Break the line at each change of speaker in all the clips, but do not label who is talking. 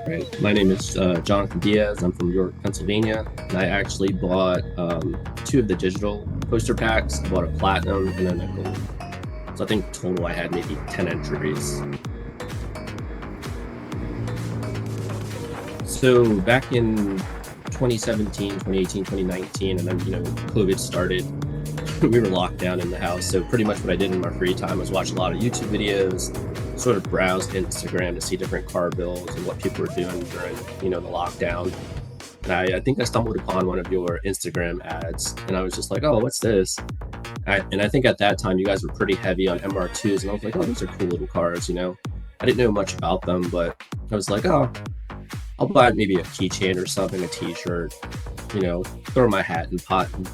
Right. My name is Johnathan Diaz. I'm from York, Pennsylvania, and I actually bought two of the digital poster packs. I bought a platinum and then a gold. So I think total I had maybe 10 entries. So back in 2017, 2018, 2019, and then COVID started. We were locked down in the house. So pretty much what I did in my free time was watch a lot of YouTube videos, sort of browse Instagram to see different car builds and what people were doing during, the lockdown. And I think I stumbled upon one of your Instagram ads, and I was just like, oh, what's this? And I think at that time you guys were pretty heavy on MR2s, and I was like, oh, these are cool little cars, I didn't know much about them, but I was like, oh, I'll buy maybe a keychain or something, a t-shirt, throw my hat in the pot and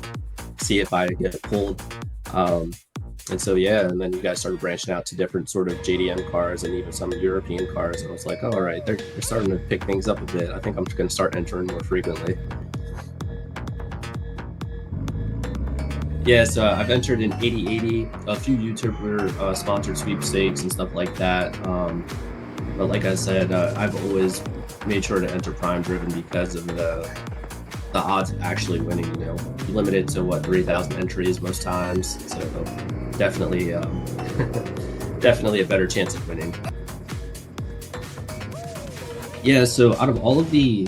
see if I get pulled. And so, yeah, and then you guys started branching out to different sort of JDM cars and even some European cars. And I was like, oh, all right, they're starting to pick things up a bit. I think I'm just going to start entering more frequently. Yeah, so I've entered in 8080, a few YouTuber sponsored sweepstakes and stuff like that. But like I said, I've always made sure to enter PrimeDriven because of the odds of actually winning. You're limited to 3,000 entries most times, so definitely definitely a better chance of winning. Yeah, so out of all of the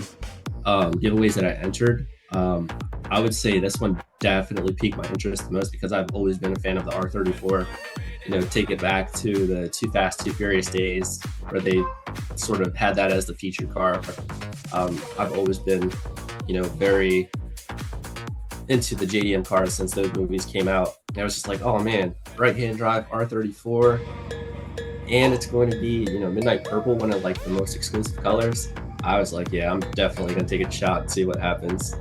giveaways that I entered, I would say this one definitely piqued my interest the most because I've always been a fan of the R34. Take it back to the Too Fast, Too Furious days where they sort of had that as the feature car. I've always been, very into the JDM cars since those movies came out. And I was just like, oh man, right-hand drive R34, and it's going to be, midnight purple, one of the most exclusive colors. I was like, yeah, I'm definitely gonna take a shot and see what happens.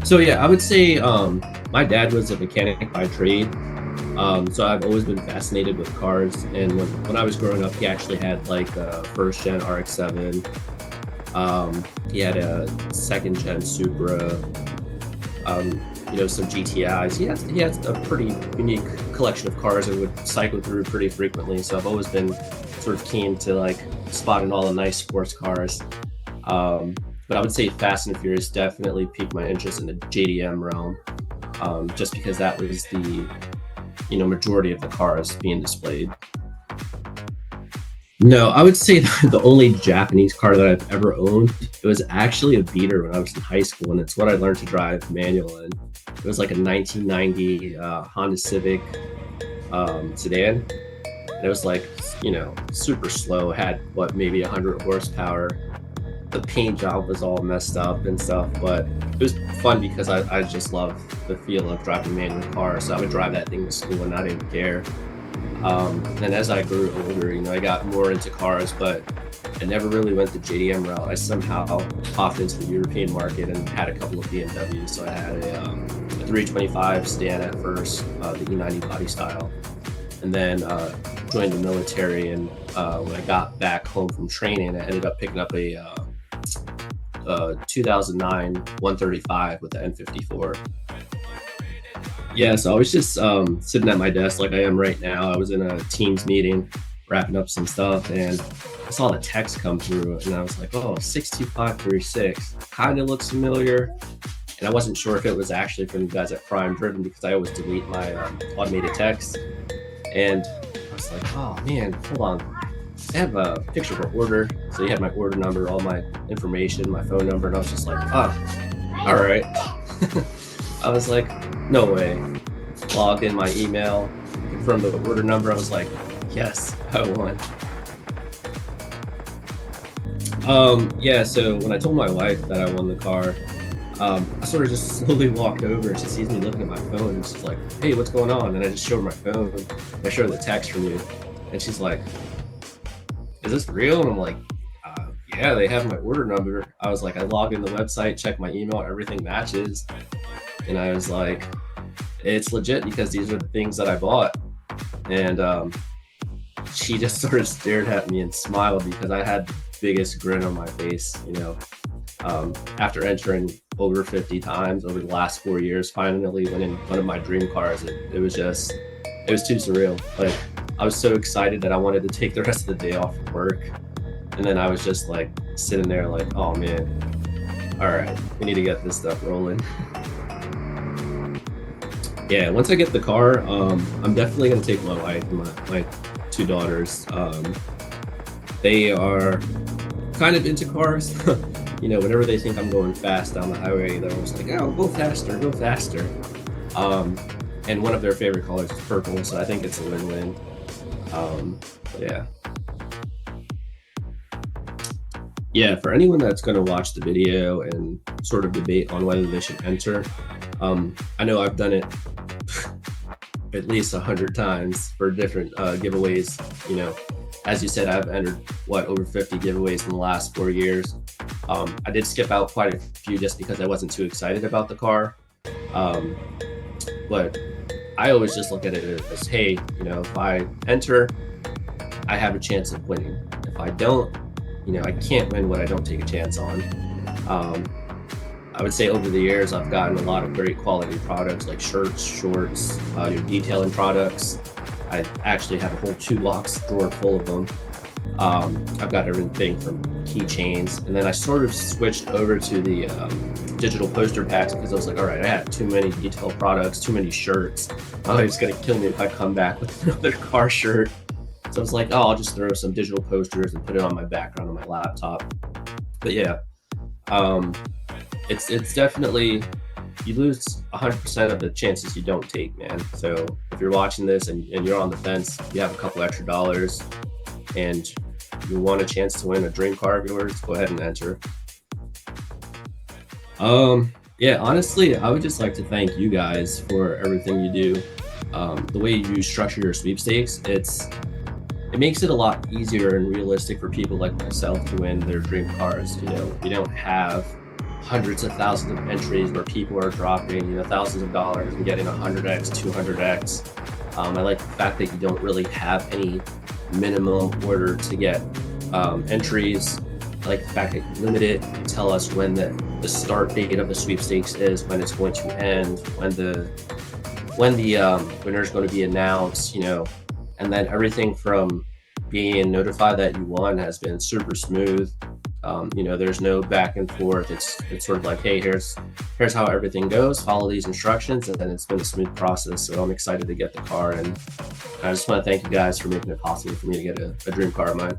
So yeah, I would say my dad was a mechanic by trade. So I've always been fascinated with cars, and when I was growing up, he actually had a first gen RX-7. He had a second gen Supra, some GTIs. He has a pretty unique collection of cars that would cycle through pretty frequently. So I've always been sort of keen to spotting all the nice sports cars. But I would say Fast and Furious definitely piqued my interest in the JDM realm, just because that was the majority of the cars being displayed. No, I would say the only Japanese car that I've ever owned, it was actually a beater when I was in high school, and it's what I learned to drive manual in. It was like a 1990 Honda Civic sedan. And it was super slow, had maybe 100 horsepower. The paint job was all messed up and stuff, but it was fun because I just love the feel of driving a manual car. So I would drive that thing to school and I didn't care. And as I grew older, I got more into cars, but I never really went the JDM route. I somehow popped into the European market and had a couple of BMWs. So I had a 325 sedan at first, the E90 body style, and then joined the military. And when I got back home from training, I ended up picking up a 2009 135 with the N54. Yeah, so I was just sitting at my desk like I am right now. I was in a Teams meeting, wrapping up some stuff, and I saw the text come through, and I was like, oh, 62536, kind of looks familiar. And I wasn't sure if it was actually from you guys at PrimeDriven because I always delete my automated text. And I was like, oh man, hold on. I have a picture of an order. So you had my order number, all my information, my phone number, and I was just like, oh, all right. I was like, no way. Logged in my email, confirmed the order number. I was like, yes, I won. Yeah, so when I told my wife that I won the car, I sort of just slowly walked over. She sees me looking at my phone and she's like, hey, what's going on? And I just showed her my phone. I showed her the text from you. And she's like, is this real? And I'm like, yeah, they have my order number. I was like, I logged in the website, checked my email, everything matches. And I was like, it's legit because these are the things that I bought. And she just sort of stared at me and smiled because I had the biggest grin on my face, after entering over 50 times over the last 4 years, finally winning one of my dream cars. It was too surreal. Like, I was so excited that I wanted to take the rest of the day off from work. And then I was just like sitting there like, oh man, all right, we need to get this stuff rolling. Yeah, once I get the car, I'm definitely gonna take my wife and my two daughters. They are kind of into cars. You know, whenever they think I'm going fast down the highway, they're always like, oh, go faster, go faster. And one of their favorite colors is purple, so I think it's a win-win. Yeah. Yeah, for anyone that's going to watch the video and sort of debate on whether they should enter, I know I've done it at least 100 times for different giveaways. You know, as you said, I've entered over 50 giveaways in the last 4 years. I did skip out quite a few just because I wasn't too excited about the car. But I always just look at it as, hey, you know, if I enter, I have a chance of winning. If I don't, you know, I can't win what I don't take a chance on. I would say over the years, I've gotten a lot of great quality products like shirts, shorts, detailing products. I actually have a whole toolbox drawer full of them. I've got everything from keychains, and then I sort of switched over to the digital poster packs because I was like, all right, I have too many detail products, too many shirts. Oh, it's gonna kill me if I come back with another car shirt. So I was like, oh, I'll just throw some digital posters and put it on my background on my laptop. But yeah, it's definitely, you lose 100% of the chances you don't take, man. So if you're watching this and you're on the fence, you have a couple extra dollars, and you want a chance to win a dream car of yours, go ahead and enter. Yeah, honestly, I would just like to thank you guys for everything you do. The way you structure your sweepstakes, it makes it a lot easier and realistic for people like myself to win their dream cars. You know, you don't have hundreds of thousands of entries where people are dropping, you know, thousands of dollars and getting 100x, 200x. I like the fact that you don't really have any minimum order to get entries. I like the fact that you limit it, you tell us when the start date of the sweepstakes is, when it's going to end, when the winner is going to be announced, you know, and then everything from being notified that you won has been super smooth. You know, there's no back and forth. It's sort of like, hey, here's how everything goes. Follow these instructions, and then it's been a smooth process. So I'm excited to get the car, and I just want to thank you guys for making it possible for me to get a dream car of mine.